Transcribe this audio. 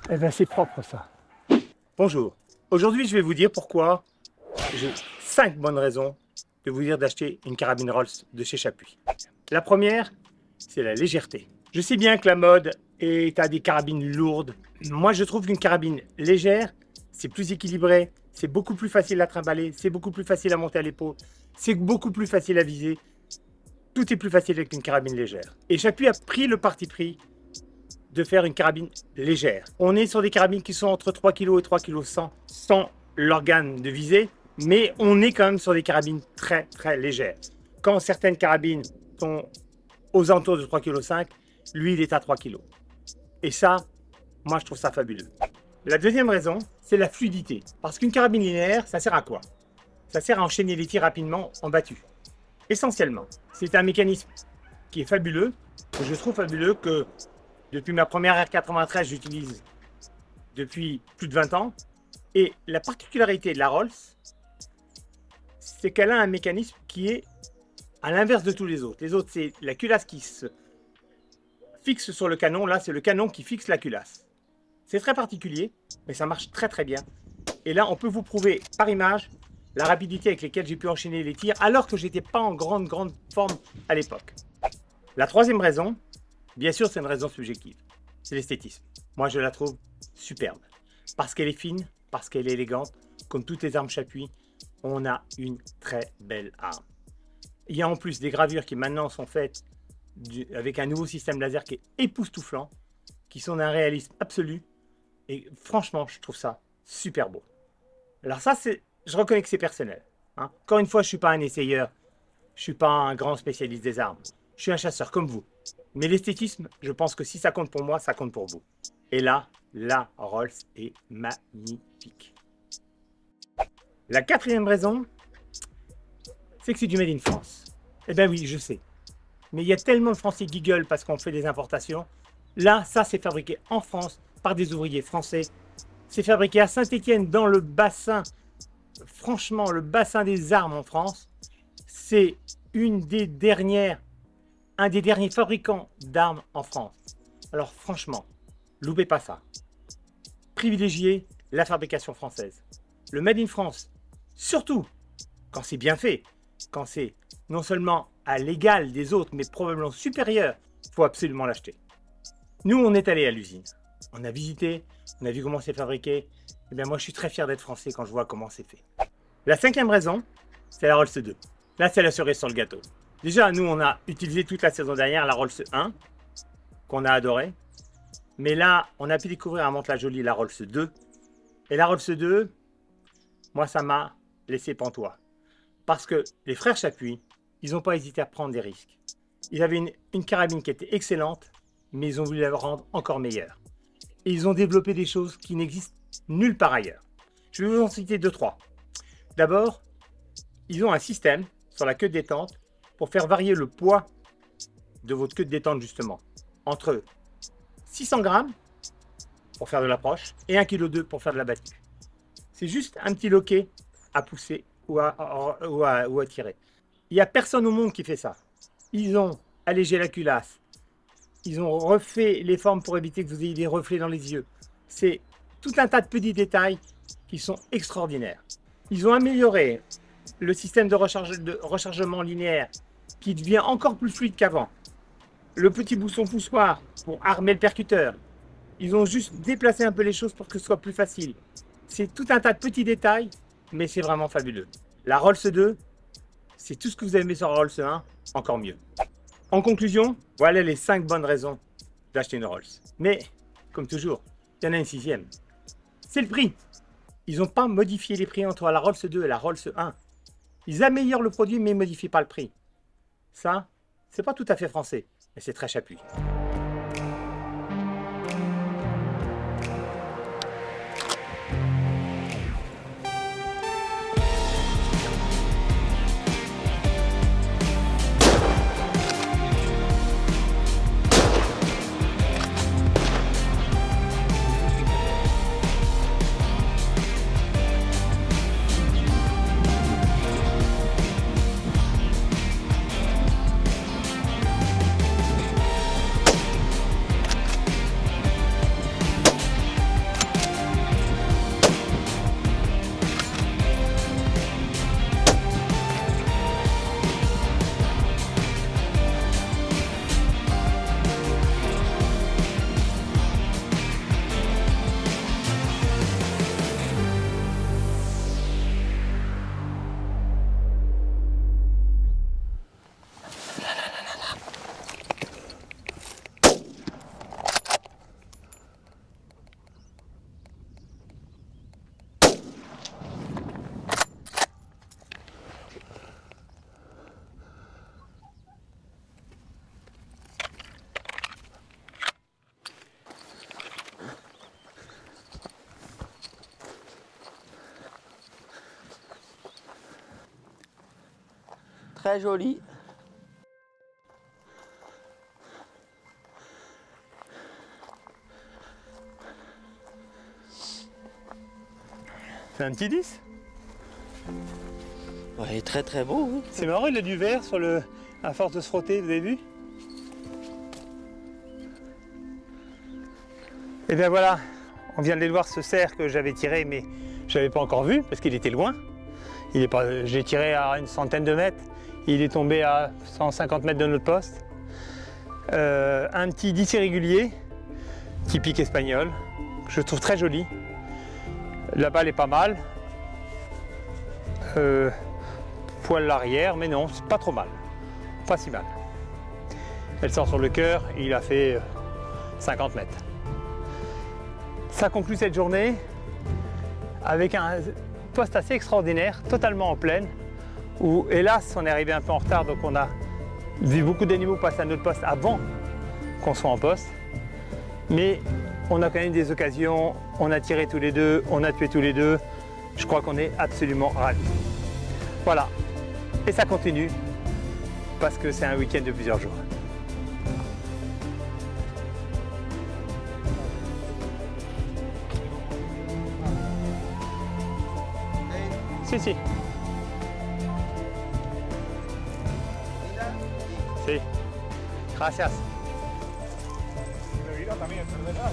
Eh ben c'est propre ça. Bonjour, aujourd'hui je vais vous dire pourquoi j'ai 5 bonnes raisons de vous dire d'acheter une carabine Rolls de chez Chapuis. La première, c'est la légèreté. Je sais bien que la mode est à des carabines lourdes. Moi je trouve qu'une carabine légère, c'est plus équilibré, c'est beaucoup plus facile à trimballer, c'est beaucoup plus facile à monter à l'épaule, c'est beaucoup plus facile à viser. Tout est plus facile avec une carabine légère. Et Chapuis a pris le parti pris de faire une carabine légère. On est sur des carabines qui sont entre 3 kg et 3 kg 100 sans l'organe de visée, mais on est quand même sur des carabines très légères. Quand certaines carabines sont aux alentours de 3 kg 5, lui il est à 3 kg. Et ça, moi je trouve ça fabuleux. La deuxième raison, c'est la fluidité. Parce qu'une carabine linéaire, ça sert à quoi? Ça sert à enchaîner les tirs rapidement en battu. Essentiellement, c'est un mécanisme qui est fabuleux, que je trouve fabuleux, que depuis ma première R93, j'utilise depuis plus de 20 ans. Et la particularité de la Rolls, c'est qu'elle a un mécanisme qui est à l'inverse de tous les autres. Les autres, c'est la culasse qui se fixe sur le canon. Là, c'est le canon qui fixe la culasse. C'est très particulier, mais ça marche très bien. Et là, on peut vous prouver par image la rapidité avec laquelle j'ai pu enchaîner les tirs, alors que j'étais pas en grande forme à l'époque. La troisième raison, bien sûr, c'est une raison subjective. C'est l'esthétisme. Moi, je la trouve superbe. Parce qu'elle est fine, parce qu'elle est élégante. Comme toutes les armes Chapuis, on a une très belle arme. Il y a en plus des gravures qui maintenant sont faites avec un nouveau système laser qui est époustouflant, qui sont d'un réalisme absolu. Et franchement, je trouve ça super beau. Alors ça, je reconnais que c'est personnel. Hein. Encore une fois, je ne suis pas un essayeur. Je ne suis pas un grand spécialiste des armes. Je suis un chasseur comme vous. Mais l'esthétisme, je pense que si ça compte pour moi, ça compte pour vous. Et là, la Rolls est magnifique. La quatrième raison, c'est que c'est du Made in France. Eh bien oui, je sais. Mais il y a tellement de Français qui gueulent parce qu'on fait des importations. Là, ça, c'est fabriqué en France par des ouvriers français. C'est fabriqué à Saint-Étienne, dans le bassin. Franchement, le bassin des armes en France. C'est un des derniers fabricants d'armes en France. Alors franchement, loupez pas ça. Privilégiez la fabrication française. Le Made in France, surtout quand c'est bien fait, quand c'est non seulement à l'égal des autres, mais probablement supérieur, il faut absolument l'acheter. Nous, on est allé à l'usine. On a visité, on a vu comment c'est fabriqué. Et bien moi, je suis très fier d'être français quand je vois comment c'est fait. La cinquième raison, c'est la Rolls 2. Là, c'est la cerise sur le gâteau. Déjà, nous, on a utilisé toute la saison dernière la Rolls 1, qu'on a adoré. Mais là, on a pu découvrir à Mantes-la-Jolie la Rolls 2. Et la Rolls 2, moi, ça m'a laissé pantois. Parce que les frères Chapuis, ils n'ont pas hésité à prendre des risques. Ils avaient une carabine qui était excellente, mais ils ont voulu la rendre encore meilleure. Et ils ont développé des choses qui n'existent nulle part ailleurs. Je vais vous en citer 2-3. D'abord, ils ont un système sur la queue de détente pour faire varier le poids de votre queue de détente justement. Entre 600 grammes pour faire de l'approche et 1,2 kg pour faire de la battue. C'est juste un petit loquet à pousser ou à tirer. Il n'y a personne au monde qui fait ça. Ils ont allégé la culasse. Ils ont refait les formes pour éviter que vous ayez des reflets dans les yeux. C'est tout un tas de petits détails qui sont extraordinaires. Ils ont amélioré le système de rechargement linéaire qui devient encore plus fluide qu'avant. Le petit bousson poussoir pour armer le percuteur. Ils ont juste déplacé un peu les choses pour que ce soit plus facile. C'est tout un tas de petits détails, mais c'est vraiment fabuleux. La Rolls 2, c'est tout ce que vous avez mis sur la Rolls 1, encore mieux. En conclusion, voilà les 5 bonnes raisons d'acheter une Rolls. Mais, comme toujours, il y en a une sixième. C'est le prix. Ils n'ont pas modifié les prix entre la Rolls 2 et la Rolls 1. Ils améliorent le produit, mais ils ne modifient pas le prix. Ça, c'est pas tout à fait français, mais c'est très Chapuis. Très joli. C'est un petit 10. Ouais, très très beau. Oui. C'est marrant, il a du vert sur le... à force de se frotter, vous avez vu? Et bien voilà, on vient de voir ce cerf que j'avais tiré, mais je n'avais pas encore vu parce qu'il était loin. J'ai tiré à une centaine de mètres, il est tombé à 150 mètres de notre poste. Un petit 10 irrégulier, typique espagnol, que je trouve très joli. La balle est pas mal. Poil l'arrière, mais non, c'est pas trop mal. Pas si mal. Elle sort sur le cœur, il a fait 50 mètres. Ça conclut cette journée avec un poste assez extraordinaire, totalement en plaine, où hélas on est arrivé un peu en retard, donc on a vu beaucoup d'animaux passer à notre poste avant qu'on soit en poste. Mais on a quand même des occasions, on a tiré tous les deux, on a tué tous les deux. Je crois qu'on est absolument ravis. Voilà, et ça continue parce que c'est un week-end de plusieurs jours. Si, si. Sí. Gracias. También, ¿verdad?